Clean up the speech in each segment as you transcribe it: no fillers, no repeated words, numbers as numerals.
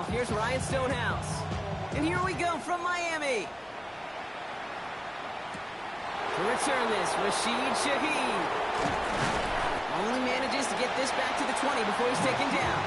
kickoff. Here's Ryan Stonehouse. And here we go from Miami. To return this, Rashid Shaheed. Only manages to get this back to the 20 before he's taken down.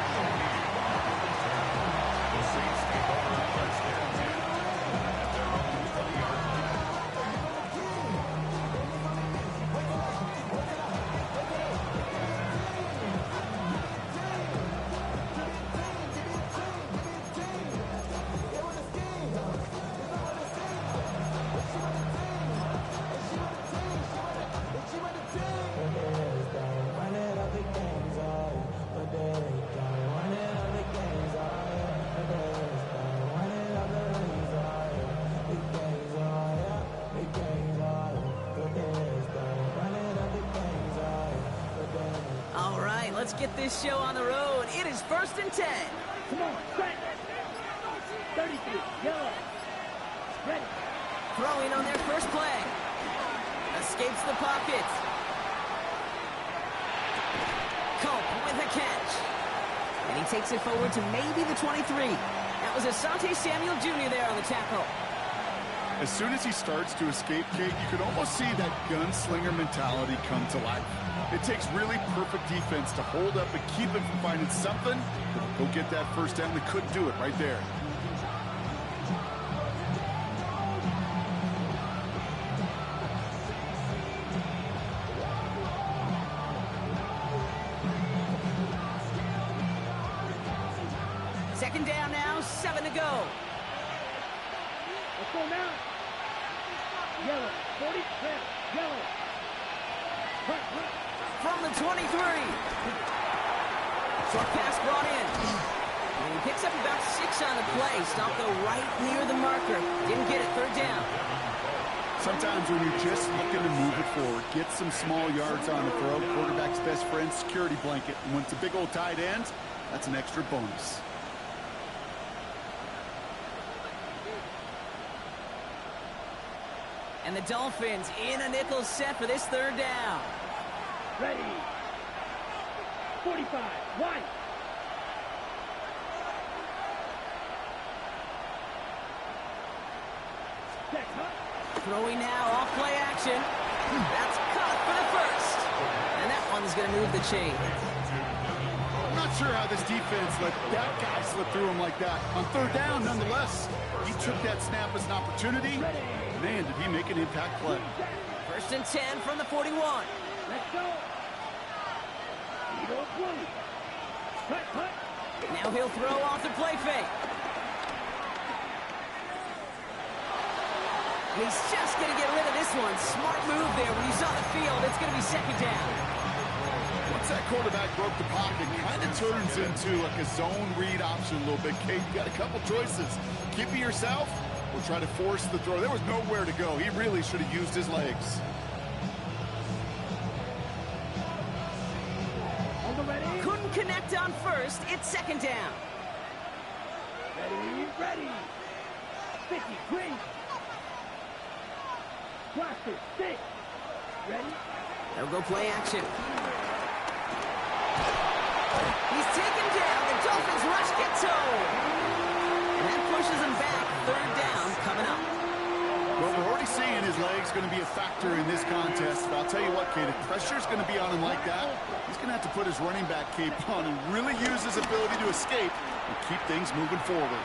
Let's get this show on the road. It is 1st and 10. Come on, set. 33, yellow. Ready. Throwing on their first play. Escapes the pocket. Culp with a catch. And he takes it forward to maybe the 23. That was Asante Samuel Jr. there on the tackle. As soon as he starts to escape, Kate, you can almost see that gunslinger mentality come to life. It takes really perfect defense to hold up and keep him from finding something that'll go get that first down. They couldn't do it right there. Second down now, 7 to go. Let's go now. Yellow, 40, red, yellow. From the 23. Short pass brought in. And he picks up about 6 on the play. Stopped though right near the marker. Didn't get it, 3rd down. Sometimes when you're just looking to move it forward, get some small yards on the throw, quarterback's best friend, security blanket. And when it's a big old tight end, that's an extra bonus. And the Dolphins in a nickel set for this 3rd down. Ready. 45, wide. Throwing now, off play action. That's caught for the first. And that one's going to move the chain. I'm not sure how this defense let that guy slip through him like that. On 3rd down, nonetheless, he took that snap as an opportunity. Man, did he make an impact play. 1st and 10 from the 41. Let's go. Cut. Now he'll throw off the play fake. He's just going to get rid of this one. Smart move there. When you saw the field, it's going to be 2nd down. Once that quarterback broke the pocket, it kind of turns into like a zone read option a little bit. Kate, you got a couple choices. Keep it yourself or try to force the throw. There was nowhere to go. He really should have used his legs. Couldn't connect on first. It's 2nd down. Ready. 50, green. Blaster, 6. Ready? They'll go play action. He's taken down. The Dolphins rush Ghetto. And that pushes him back. 3rd down coming up. Well, we're already seeing his legs going to be a factor in this contest. But I'll tell you what, Kate, if pressure's going to be on him like that, he's going to have to put his running back cape on and really use his ability to escape and keep things moving forward.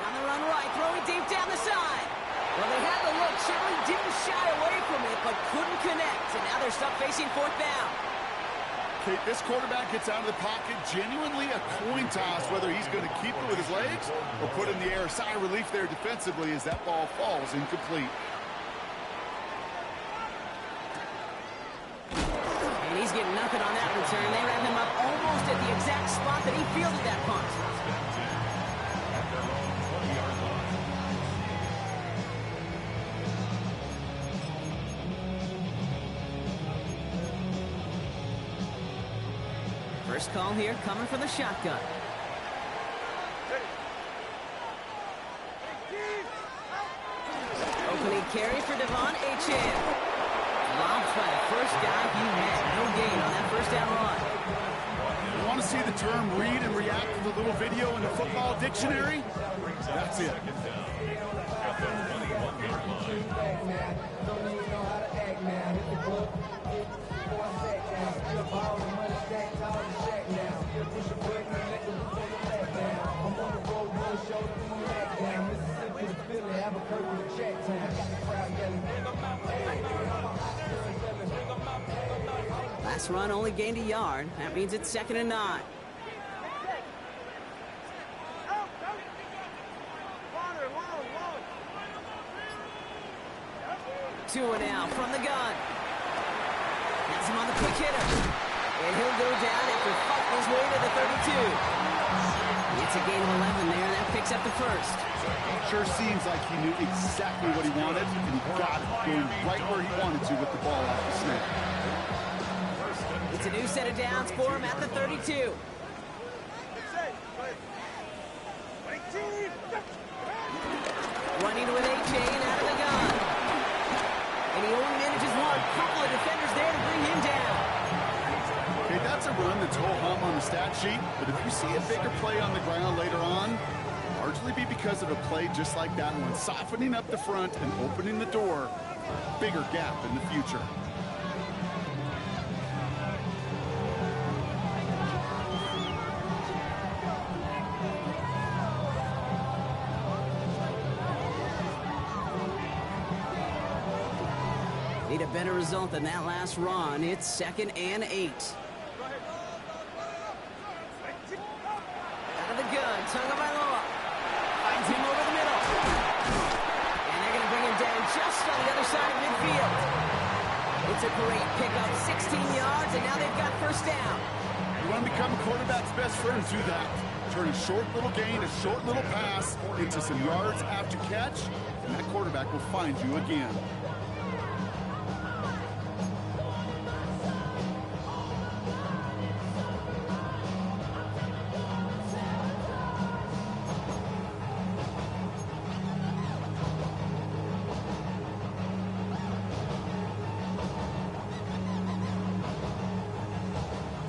On the run right, throwing deep down the side. Well, they had the look. Certainly didn't shy away from it, but couldn't connect. And now they're stuck facing 4th down. Kate, this quarterback gets out of the pocket, genuinely a coin toss, whether he's going to keep it with his legs or put it in the air. Sigh of relief there defensively as that ball falls incomplete. And he's getting nothing on that return. They wrap him up almost at the exact spot that he fielded that punt. First call here coming from the shotgun. Opening carry for Devon Achane. Lobbed by the first guy he met. No gain on that 1st down run. you want to see the term read and react to the little video in the football dictionary? That's it. Last run only gained a yard. That means it's 2nd and 9. Tua now from the gun. Has him on the quick hitter. And he'll go down after fighting his way to the 32. It's a gain of 11 there. That picks up the first. Sure seems like he knew exactly what he wanted, and he got it, going right where he wanted to with the ball off the snap. It's a new set of downs for him at the 32. Running with A.J. and out of the gun. And he only manages one. Couple of defenders there to bring him down. Okay, that's a run that's ho-hum on the stat sheet, but if you see a bigger play on the ground later on, largely be because of a play just like that one, softening up the front and opening the door, bigger gap in the future. Need a better result than that last run. It's 2nd and 8. Out of the gun, Tagovailoa finds him over the middle. And they're going to bring him down just on the other side of midfield. It's a great pickup, 16 yards, and now they've got first down. You want to become a quarterback's best friend, do that. Turn a short little gain, a short little pass into some yards after catch, and that quarterback will find you again.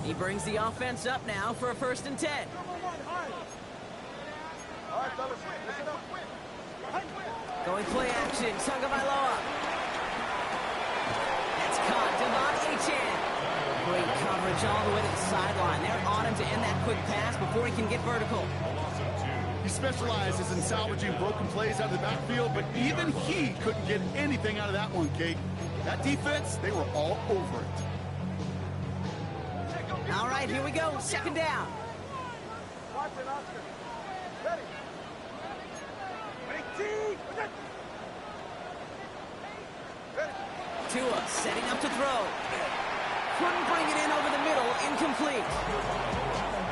He brings the offense up now for a 1st and 10. Going play action, Tagovailoa. That's caught, Devon Achane. Great coverage all the way to the sideline. They're on him to end that quick pass before he can get vertical. He specializes in salvaging broken plays out of the backfield, but even he couldn't get anything out of that one, Kate. That defense, they were all over it. All right, here we go. 2nd down. Tua setting up to throw. Couldn't bring it in over the middle. Incomplete.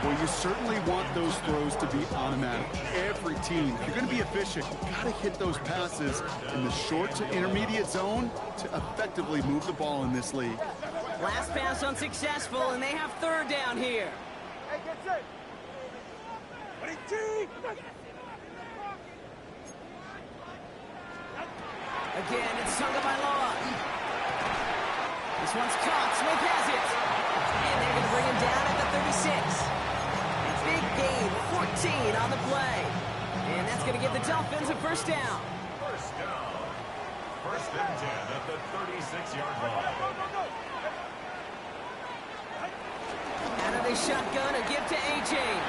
Well, you certainly want those throws to be automatic. Every team, if you're going to be efficient, you've got to hit those passes in the short to intermediate zone to effectively move the ball in this league. Last pass unsuccessful, and they have 3rd down here. Again, it's Tagovailoa. This one's caught. Smith has it. And they're going to bring him down at the 36. Big gain, 14 on the play. And that's going to give the Dolphins a 1st down. 1st and 10 at the 36-yard line. Out of the shotgun, a give to Achane.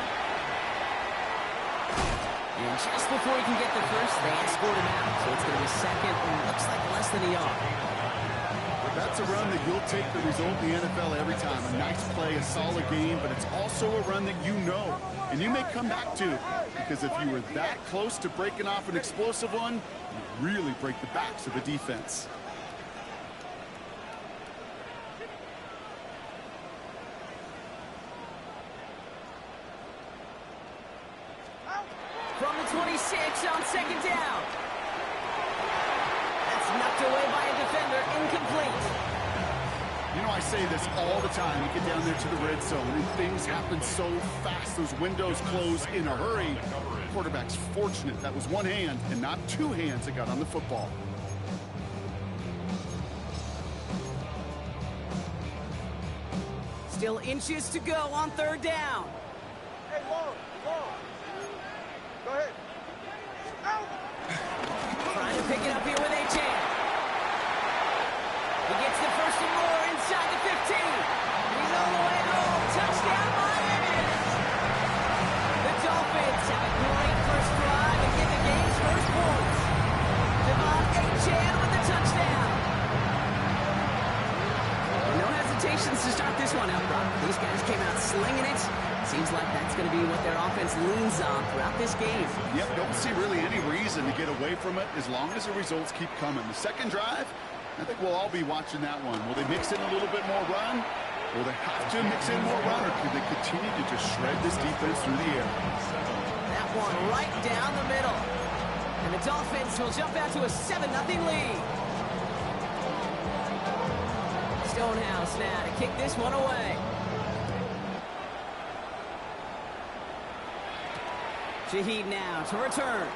And just before he can get the first, they escort him out. So it's going to be 2nd and looks like less than a yard. That's a run that you'll take the result in the NFL every time. A nice play, a solid game, but it's also a run that you know and you may come back to, because if you were that close to breaking off an explosive one, you really break the backs of the defense. From the 26 on 2nd down. That's knocked away by a defender, incomplete. You know, I say this all the time. You get down there to the red zone and things happen so fast. Those windows close in a hurry. The quarterback's fortunate that was one hand and not two hands that got on the football. Still inches to go on third down. Hey, long. Go ahead. Out. Trying to pick it up here with Achane. He gets the first and more inside the 15. He's all the way home. Touchdown, Miami. The Dolphins have a great first drive and get the game's first points. Devon Achane with the touchdown. No hesitations to start this one out, Brock. These guys came out slinging it. Seems like that's going to be what their offense leans on throughout this game. Yep, don't see really any reason to get away from it as long as the results keep coming. The second drive, I think we'll all be watching that one. Will they mix in a little bit more run? Will they have to mix in more run, or could they continue to just shred this defense through the air? That one right down the middle. And the Dolphins will jump out to a 7-0 lead. Stonehouse now to kick this one away. Shaheed now to return.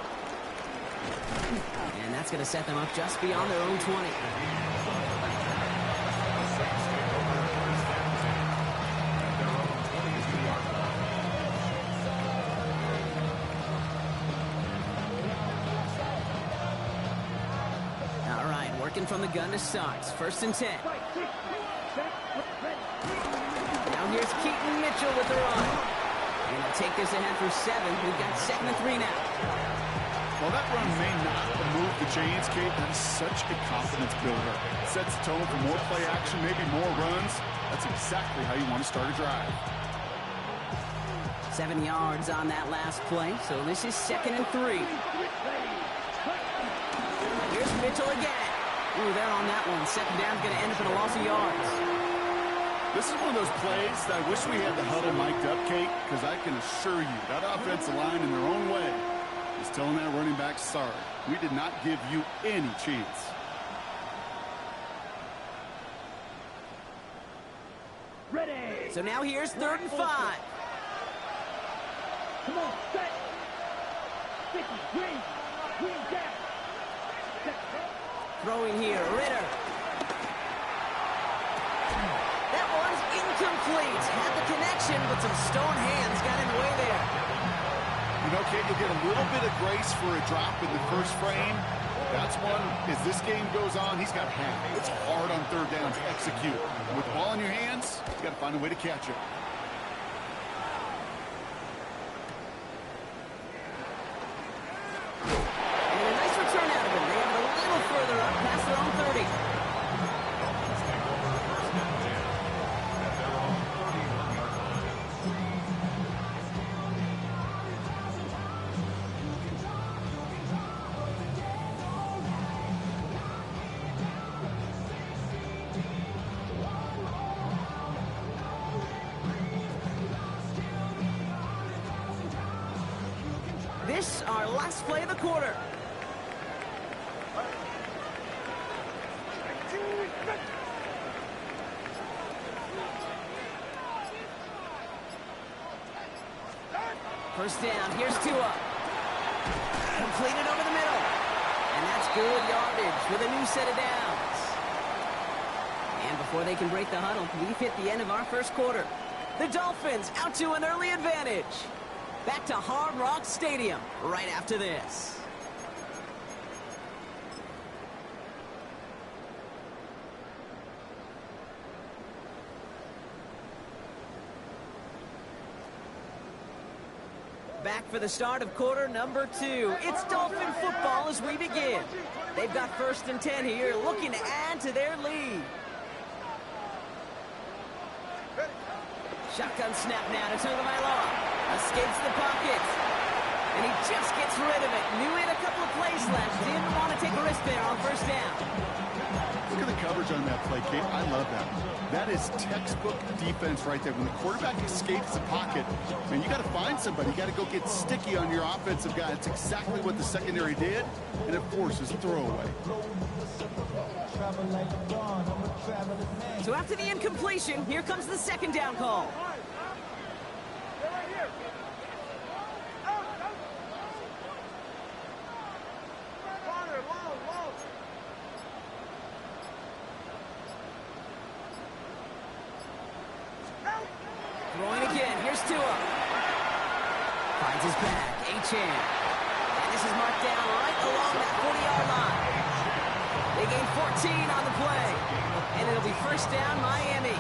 And that's going to set them up just beyond their own 20. All right, working from the gun to start. First and 10. Now here's Keaton Mitchell with the run. And they'll take this ahead for 7. We've got 2nd and 3 now. Well, that run may not move the chains, Kate. That is such a confidence builder. Sets the tone for more play action, maybe more runs. That's exactly how you want to start a drive. 7 yards on that last play, so this is 2nd and 3. Here's Mitchell again. Ooh, they're on that one. 2nd down's going to end up in a loss of yards. This is one of those plays that I wish we had the huddle mic'd up, Kate, because I can assure you that offensive line in their own way is telling that running back, sorry, we did not give you any chance. Ready. So now here's 3rd and 5. Come on, set. 50, green down. Throwing here, Ritter. That one's incomplete. Had the connection, but some stone hands got in the way there. You know, Kate, you'll get a little bit of grace for a drop in the first frame. That's one, as this game goes on, he's got half. It's hard on 3rd down to execute. With the ball in your hands, you got to find a way to catch it. And a nice return out of him. They have it a little further up past their own 30. This, our last play of the quarter. First down, here's Tua. Completed over the middle. And that's good yardage with a new set of downs. And before they can break the huddle, we've hit the end of our first quarter. The Dolphins out to an early advantage. Back to Hard Rock Stadium right after this. Back for the start of quarter number 2. It's Dolphin football as we begin. They've got 1st and 10 here, looking to add to their lead. Shotgun snap now to Tagovailoa. Escapes the pocket. And he just gets rid of it. Knew he had a couple of plays left. Didn't want to take a risk there on 1st down. Look at the coverage on that play, Kate. I love that. That is textbook defense right there. When the quarterback escapes the pocket, man, you got to find somebody. You got to go get sticky on your offensive guy. It's exactly what the secondary did, and it forces a throwaway. So after the incompletion, here comes the 2nd down call. Here's Tua. Finds his back. Achane. And this is marked down right along that 40-yard line. They gain 14 on the play. And it'll be first down, Miami.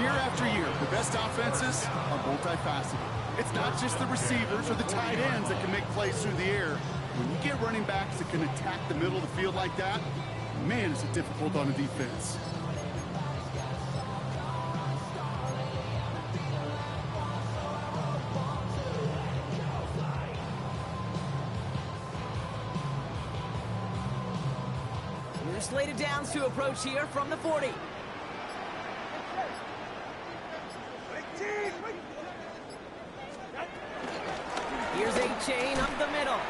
Year after year, the best offenses are multifaceted. It's not just the receivers or the tight ends that can make plays through the air. When you get running backs that can attack the middle of the field like that, man, is it difficult on a defense. We're slated downs to approach here from the 40. Here's Achane up the middle.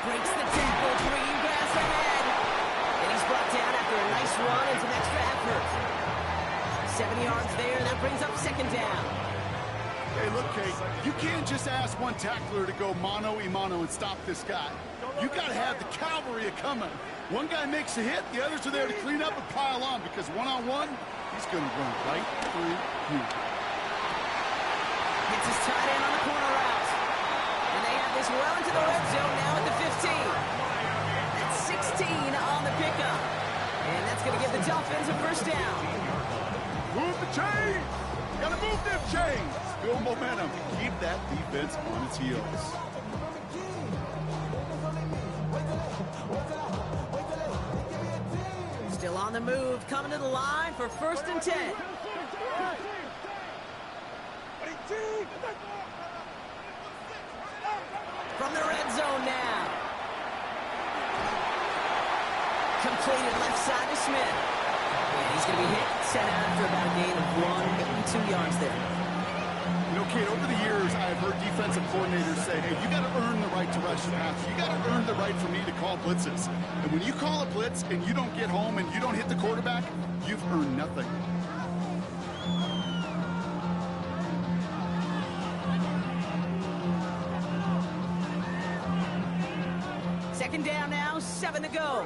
Breaks the tackle, green grass ahead. And he's brought down after a nice run and some extra effort. 7 yards there, and that brings up second down. Hey, look, Kate, you can't just ask one tackler to go mano-a-mano and stop this guy. You got to have the cavalry coming. One guy makes a hit, the others are there to clean up and pile on, because one-on-one, he's going to run right through you. Hits his tight end on the corner route. And they have this well into the red zone now at the 15. That's 16 on the pickup. And that's going to give the Dolphins a first down. Move the chains! Got to move them chains! Build momentum. Keep that defense on its heels. Still on the move, coming to the line for first and 10. From the red zone now. Completed left side to Smith. And he's going to be hit, sent out after about a gain of 1 2 yards there. You know, Kate, over the years, I've heard defensive coordinators say, hey, you got to earn the right to rush the passer. You got to earn the right for me to call blitzes. And when you call a blitz and you don't get home and you don't hit the quarterback, you've earned nothing. Second down now, 7 to go.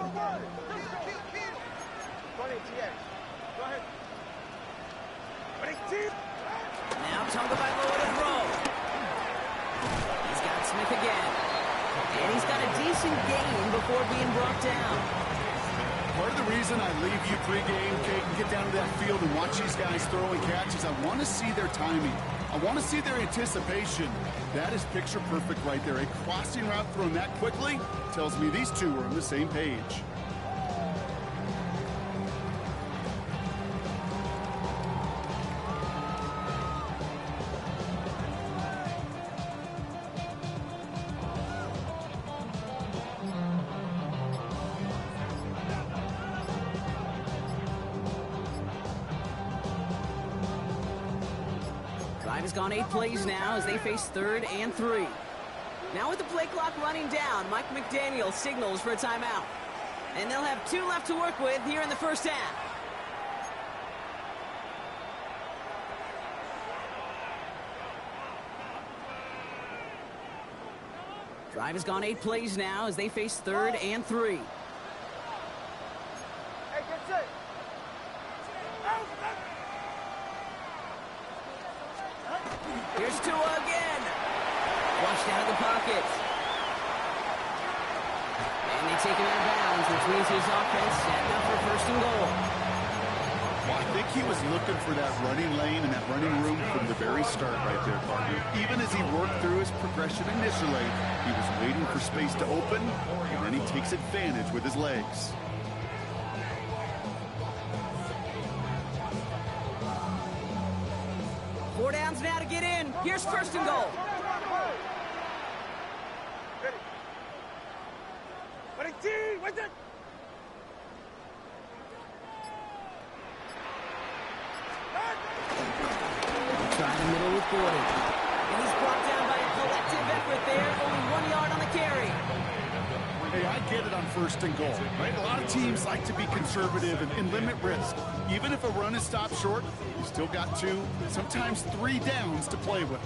Now Tagovailoa to throw. He's got Smith again. And he's got a decent gain before being brought down. Part of the reason I leave you pregame, Kate, and get down to that field and watch these guys throw and catch is I want to see their timing. I want to see their anticipation. That is picture perfect right there. A crossing route thrown that quickly tells me these two are on the same page. Drive has gone 8 plays now as they face 3rd and 3. Now with the play clock running down, Mike McDaniel signals for a timeout. And they'll have 2 left to work with here in the first half. Drive has gone 8 plays now as they face 3rd and 3. Here's Tua again. Flushed out of the pocket. And they take him out of bounds, which means his offense setting up for first and goal. Well, I think he was looking for that running lane and that running room from the very start right there, partner. Even as he worked through his progression initially, he was waiting for space to open, and then he takes advantage with his legs. Four downs now to get in. Here's first and goal. Try the middle with Gordon. And he's brought down by a collective effort there. Only 1 yard on the carry. Hey, I get it on first and goal, right? A lot of teams like to be conservative and limit risk. Even if a run is stopped short, you still got 2, sometimes 3 downs to play with.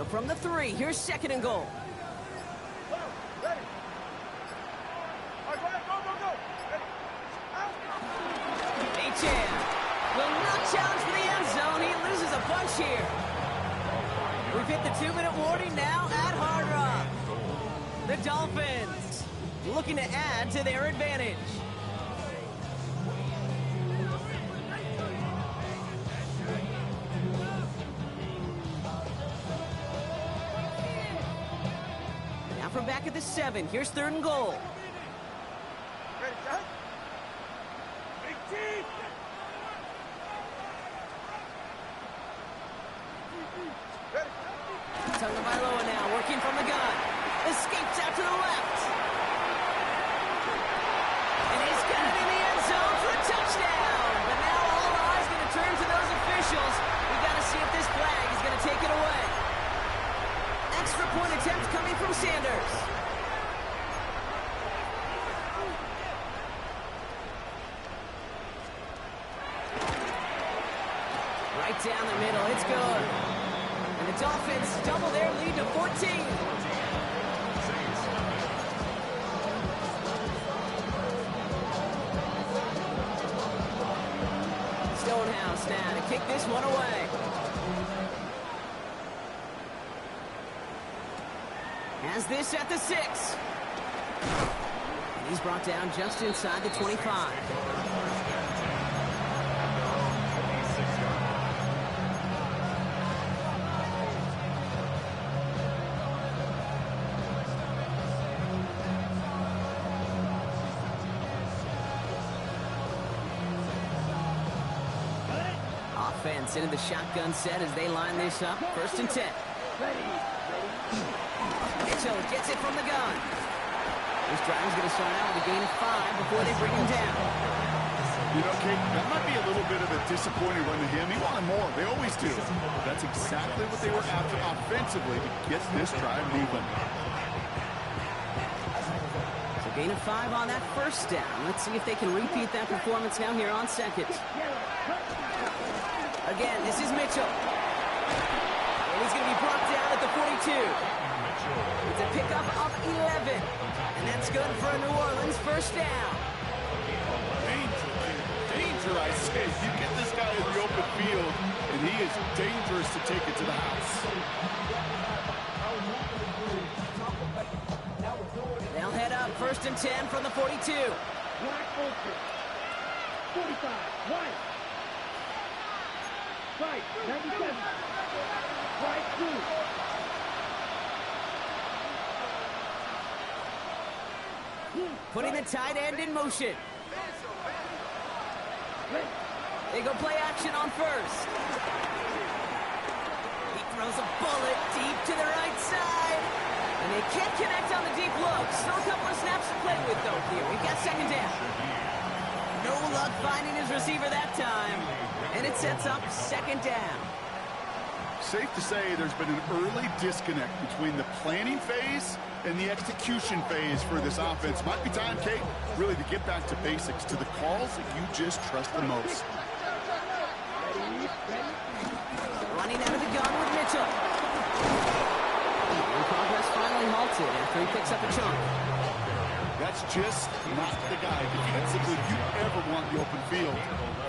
from the 3. Here's 2nd and goal. Achane will not challenge for the end zone. He loses a bunch here. We've hit the 2-minute warning now at Hard Rock. The Dolphins looking to add to their advantage. Now from back at the 7. Here's 3rd and goal. Tagovailoa now working from the gun. Escapes out to the left. And he's got it in the end zone for a touchdown. But now all eyes going to turn to those officials. We've got to see if this flag is going to take it away. Extra point attempt coming from Sanders. Right down the middle. It's good. And the Dolphins double their lead to 14. Stonehouse now to kick this one away. Has this at the 6. And he's brought down just inside the 25. Offense into the shotgun set as they line this up. 1st and 10. Mitchell gets it from the gun. This drive is going to start out with a gain of 5 before they bring him down. You know, Kate, that might be a little bit of a disappointing run to him. He wanted more. They always do. But that's exactly what they were after offensively to get this drive moving. So gain of 5 on that 1st down. Let's see if they can repeat that performance now here on 2nd. Again, this is Mitchell. And he's going to be brought down at the 42. It's a pickup of 11. And that's good for a New Orleans 1st down. Danger, I say. You get this guy in the open field, and he is dangerous to take it to the house. They'll head up 1st and 10 from the 42. Wide open. 45. Wide. Right. 97. Right 2. Putting the tight end in motion. They go play action on 1st. He throws a bullet deep to the right side. And they can't connect on the deep look. Still a couple of snaps to play with, though, here. We've got 2nd down. No luck finding his receiver that time. And it sets up 2nd down. Safe to say there's been an early disconnect between the planning phase and the execution phase for this offense. Might be time, Kate, really to get back to basics, to the calls that you just trust the most. Running out of the gun with Mitchell. And progress finally halted after he picks up a chunk. That's just not the guy defensively you ever want in the open field.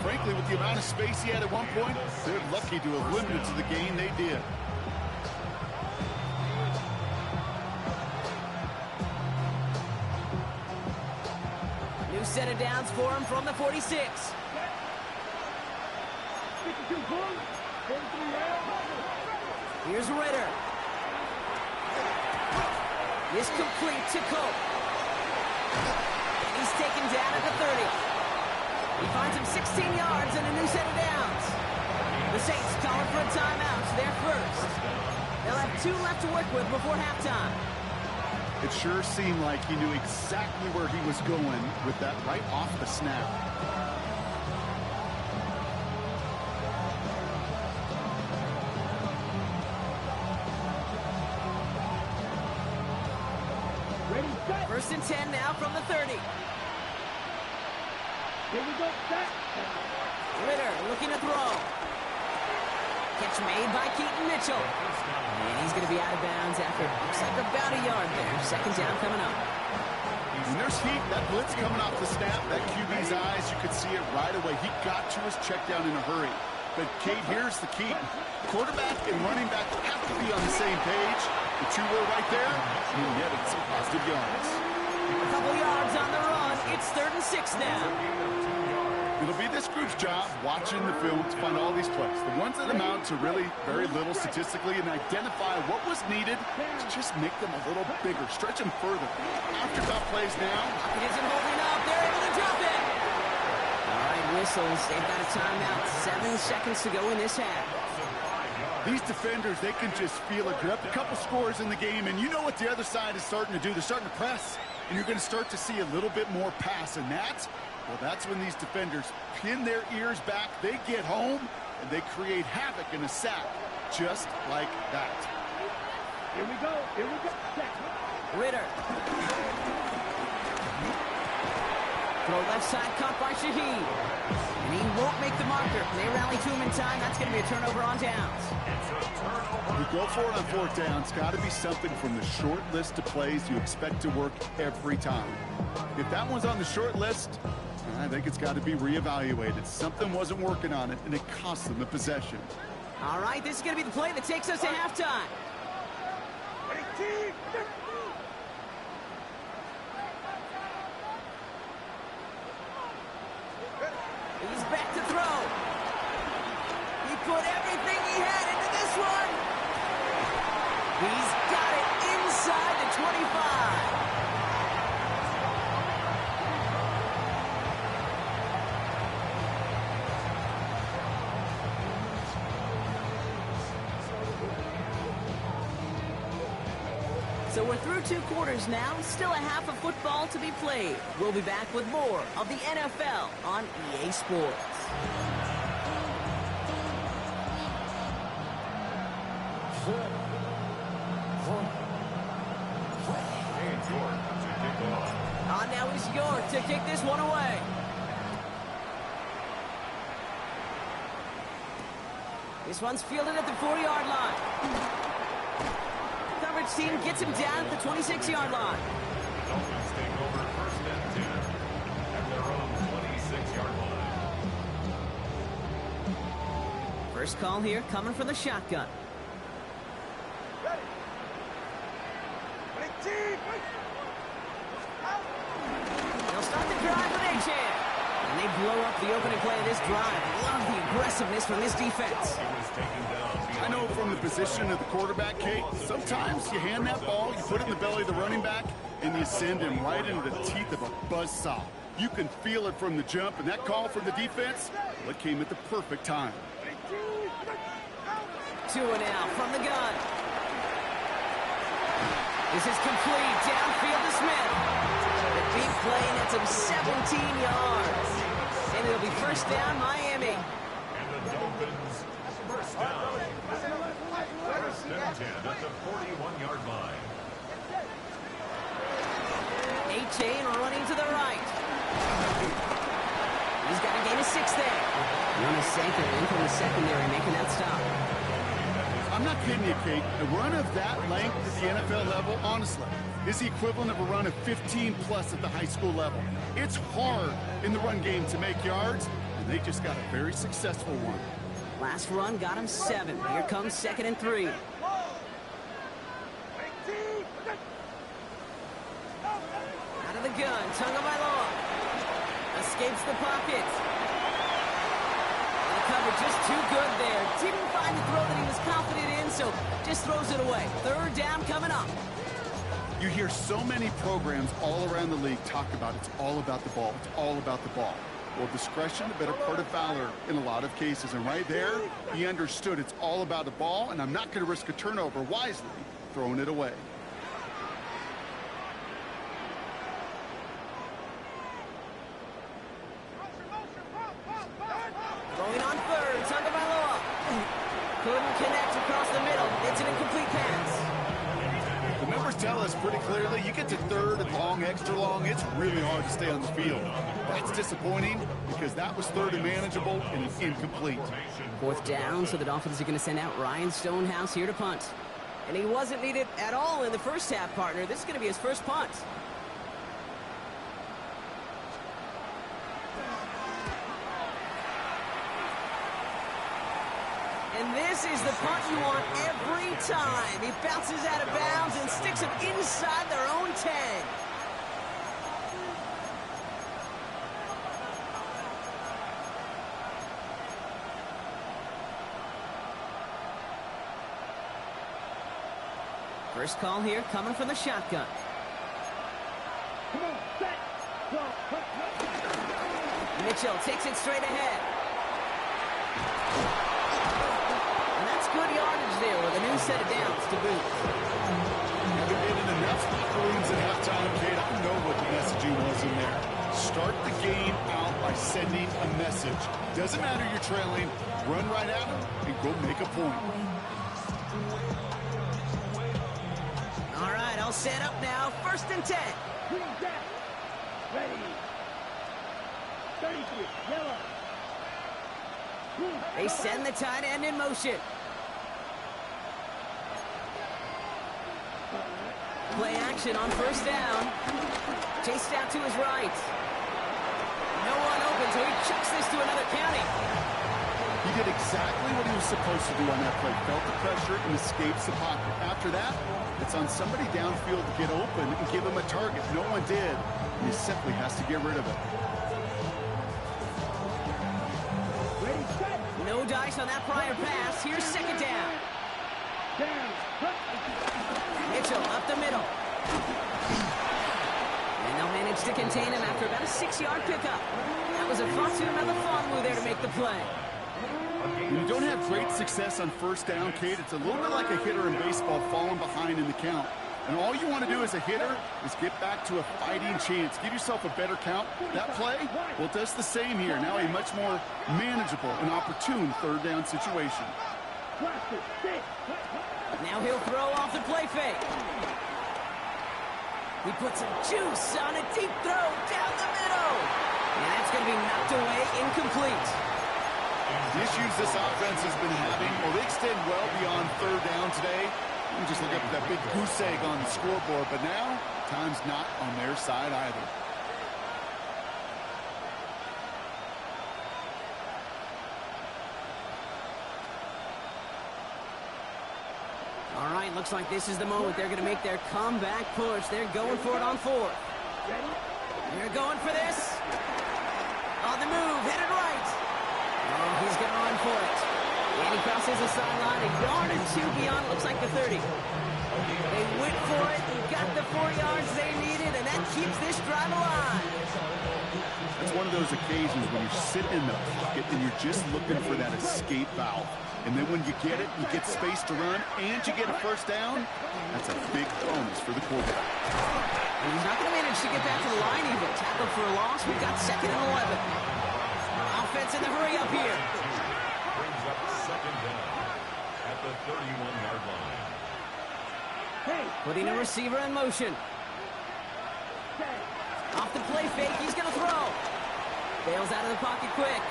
Frankly, with the amount of space he had at one point, they're lucky to have limited to the game they did. New set of downs for him from the 46. Here's Ritter. This complete to Cope. He's taken down at the 30. He finds him 16 yards and a new set of downs. The Saints calling for a timeout. They're 1st. They'll have 2 left to work with before halftime. It sure seemed like he knew exactly where he was going with that right off the snap. Ready, set. 1st and 10 now from the 30. Here we go, set. Ritter looking to throw. Catch made by Keaton Mitchell. And he's going to be out of bounds after looks like about a yard there. Second down coming up. And there's heat. That blitz coming off the snap, that QB's eyes, you could see it right away. He got to his check down in a hurry. But, Kate, here's the key. Quarterback and running back have to be on the same page. The two were right there. He netted some positive yards. A couple yards on the run. It's 3rd and 6 now. It'll be this group's job watching the film to find all these plays. The ones that amount to really very little statistically and identify what was needed to just make them a little bigger, stretch them further. After-thought plays now. It isn't holding up. They're able to drop it. All right, whistles. They've got a timeout. 7 seconds to go in this half. These defenders, they can just feel it. You're up a couple scores in the game, and you know what the other side is starting to do. They're starting to press, and you're going to start to see a little bit more pass. And that's when these defenders pin their ears back. They get home, and they create havoc in a sack, just like that. Here we go. Here we go. Ritter. Throw left side, caught by Shaheed. And he won't make the marker. They rally to him in time. That's going to be a turnover on downs. You go for it on 4th down. It's got to be something from the short list of plays you expect to work every time. If that one's on the short list, I think it's got to be reevaluated. Something wasn't working on it, and it cost them a possession. All right, this is going to be the play that takes us to halftime. He's back to throw. He put everything he had into this one. He's got it inside the 25. So we're through 2 quarters now, still a half of football to be played. We'll be back with more of the NFL on EA Sports. Now is York to kick this one away. This one's fielded at the 4-yard line. Coverage team gets him down at the 26-yard line. Dolphins take over 1st and 10 at their own 26-yard line. First call here coming from the shotgun. They'll start the drive with Achane. And they blow up the opening play of this drive. Love the aggressiveness from this defense. I know from the position of the quarterback, Kate, sometimes you hand that ball, you put it in the belly of the running back, and you send him right into the teeth of a buzzsaw. You can feel it from the jump, and that call from the defense, well, it came at the perfect time. 2 and out from the gun. This is complete. Downfield to Smith. The big play nets him 17 yards. And it'll be first down, Miami. And the Dolphins, first down. First and 10 at the 41-yard line. Achane running to the right. He's got a gain of 6 there. Jonas Sanker in from the secondary making that stop. I'm not kidding you, Kate. A run of that length at the NFL level, honestly, is the equivalent of a run of 15-plus at the high school level. It's hard in the run game to make yards, and they just got a very successful one. Last run got him 7. Here comes 2nd and 3. Out of the gun, Tagovailoa escapes the pocket. And the cover just too good there. Didn't find the throw that he was confident in, so just throws it away. 3rd down coming up. You hear so many programs all around the league talk about it's all about the ball. It's all about the ball. Well, discretion, the better part of valor in a lot of cases. And right there, he understood it's all about the ball, and I'm not going to risk a turnover wisely, throwing it away. Going on 3rd, Tagovailoa. Couldn't connect across the middle. It's an incomplete pass. The numbers tell us pretty clearly, you get to 3rd and long, extra long, it's really hard to stay on the field. That's disappointing because that was 3rd and manageable and it's incomplete. 4th down, so the Dolphins are going to send out Ryan Stonehouse here to punt. And he wasn't needed at all in the first half, partner. This is going to be his first punt. And this is the punt you want every time. He bounces out of bounds and sticks them inside their own 10. First call here coming from the shotgun. Come on, set, go, Mitchell takes it straight ahead. And that's good yardage there with a new set of downs to boot. Having been in enough locker rooms at halftime, Kate, I know what the messaging was in there. Start the game out by sending a message. Doesn't matter you're trailing, run right at them and go make a point. All right, I'll set up now. 1st and 10. green down, ready, 33, yellow. They send the tight end in motion. Play action on 1st down. Chased out to his right. No one open, so he chucks this to another county. He did exactly what he was supposed to do on that play. Felt the pressure and escapes the pocket. After that, it's on somebody downfield to get open and give him a target. No one did. And he simply has to get rid of it. Ready, set, No dice on that prior pass. Here's 2nd down. down, Mitchell up the middle. And they'll manage to contain him after about a 6-yard pickup. That was a Fatu Melifonwu there to make the play. When you don't have great success on 1st down, Kate, it's a little bit like a hitter in baseball falling behind in the count. And all you want to do as a hitter is get back to a fighting chance. Give yourself a better count. That play, well, it does the same here. Now a much more manageable and opportune 3rd down situation. blaster, sit, Now he'll throw off the play fake. He puts some juice on a deep throw down the middle. And that's going to be knocked away, incomplete. The issues this offense has been having, well, they extend well beyond 3rd down today. You just look up at that big goose egg on the scoreboard, but now, time's not on their side either. All right, looks like this is the moment they're going to make their comeback push. They're going for it on 4th. They're going for this. On the move, headed right. Oh, he's going to run for it. And he crosses the sideline, a yard or 2 beyond, looks like the 30. They went for it, got the 4 yards they needed, and that keeps this drive alive. It's one of those occasions when you're sitting in the pocket and you're just looking for that escape valve. And then when you get it, you get space to run, and you get a 1st down. That's a big bonus for the quarterback. And he's not going to manage to get back to the line even. Tackle for a loss. We've got 2nd and 11. Offense in the hurry up here. Brings up 2nd down at the 31-yard line. hey, Putting a receiver in motion. Off the play fake, he's going to throw. Bails out of the pocket quick.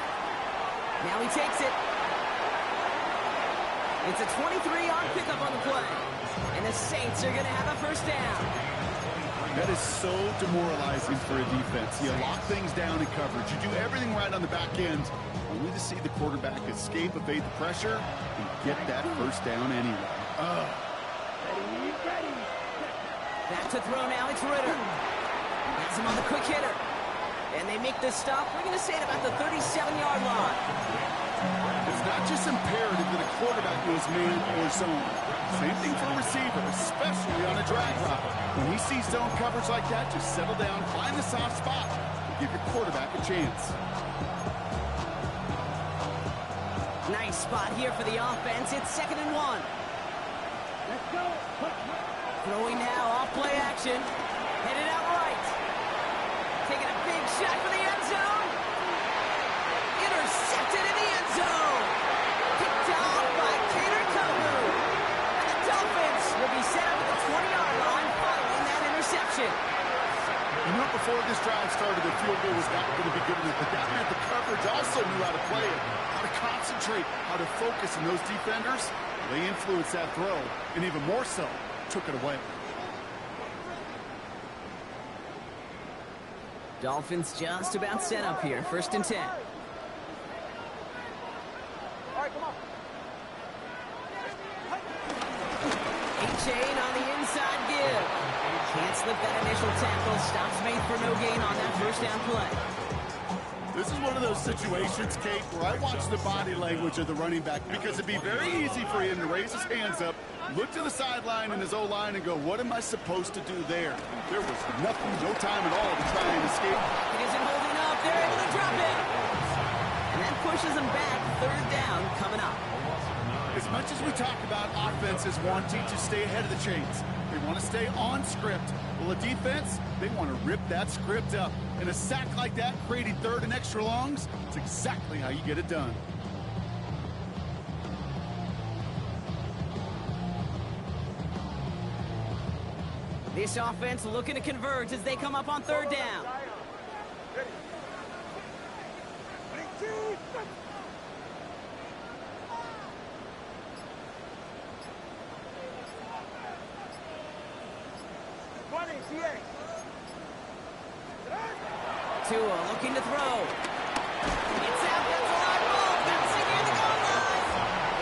Now he takes it. It's a 23-yard pickup on the play. And the Saints are going to have a 1st down. That is so demoralizing for a defense. You lock things down in coverage. You do everything right on the back end, only to see the quarterback escape, evade the pressure, and get that 1st down anyway. ready, ready. Back to throw now, it's Ritter. Has him on the quick hitter. And they make the stop, we're going to say at about the 37-yard line. It's not just imperative that a quarterback knows man or zone. Same thing for a receiver, especially on a drag route. When he sees zone coverage like that, just settle down, find the soft spot, and give your quarterback a chance. Nice spot here for the offense. It's 2nd and 1. Let's go. Throwing now, off play action. Headed out right. Taking a big shot for the end zone. Intercepted in the end zone. Picked off by Kader Kogu. And the Dolphins will be set up at the 20-yard line following that interception. You know, before this drive started, the field goal was not going to be good enough, but down at the coverage also knew how to play it. How to concentrate, how to focus, and those defenders, they influenced that throw, and even more so, took it away. Dolphins just about set up here. 1st and 10. All right, come on. A-Chain on the inside give. Can't slip that initial tackle. Stops made for no gain on that 1st down play. This is one of those situations, Kate, where I watch the body language of the running back because it'd be very easy for him to raise his hands up, look to the sideline in his O-line and go, what am I supposed to do there? There was nothing, no time at all to try and escape. He isn't holding up. They're able to drop it. And that pushes him back. 3rd down coming up. As much as we talk about offenses wanting to stay ahead of the chains, they want to stay on script. Well, a defense, they want to rip that script up. And a sack like that, creating 3rd and extra longs, it's exactly how you get it done. This offense looking to converge as they come up on 3rd down. Tua looking to throw. It's out. That's a line ball. Bouncing near the goal line.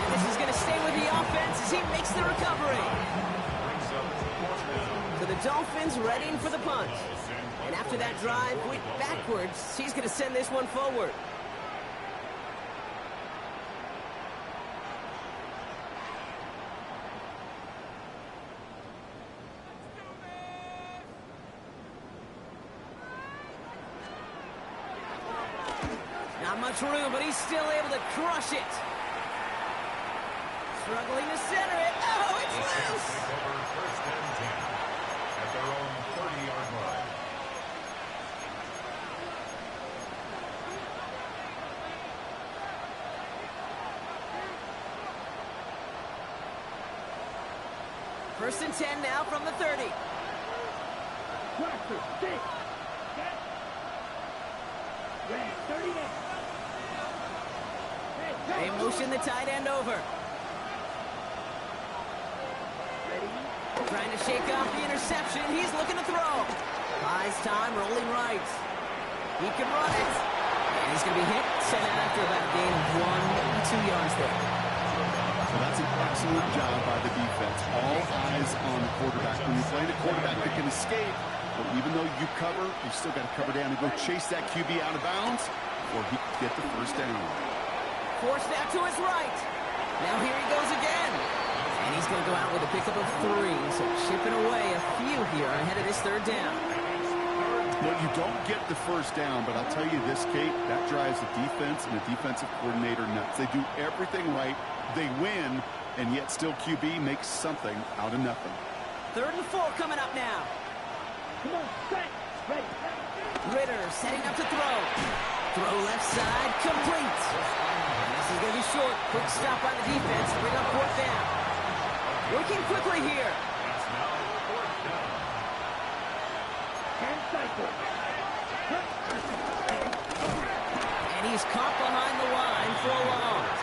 And this is going to stay with the offense as he makes the recovery. So the Dolphins readying for the punt. And after that drive went backwards, he's going to send this one forward. Not much room, but he's still able to crush it. Struggling to center it. Oh, it's loose. Over 1st and 10 at their own 30-yard line. First and 10 now from the 30. Cluster, 6. Set. Red, 38. They motion the tight end over. Ready? Trying to shake off the interception. He's looking to throw. Buys time, rolling right. He can run it. And he's going to be hit. Sent out after about a gain of 1 2 yards there. So that's an excellent job by the defense. All eyes on the quarterback. When you're playing a quarterback that can escape, well, even though you cover, you still got to cover down and go chase that QB out of bounds, or he could get the 1st down. Forced out to his right. Now here he goes again. And he's going to go out with a pickup of 3. So chipping away a few here ahead of this 3rd down. Well, you don't get the 1st down, but I'll tell you this, Kate, that drives the defense and the defensive coordinator nuts. They do everything right. They win, and yet still QB makes something out of nothing. 3rd and 4 coming up now. Come on, set. Ready. Ritter setting up to throw. Throw left side, complete. And this is going to be short. Quick stop by the defense to bring up 4th down. Working quickly here. It's now 4th down. 10 cycle. And he's caught behind the line for a long.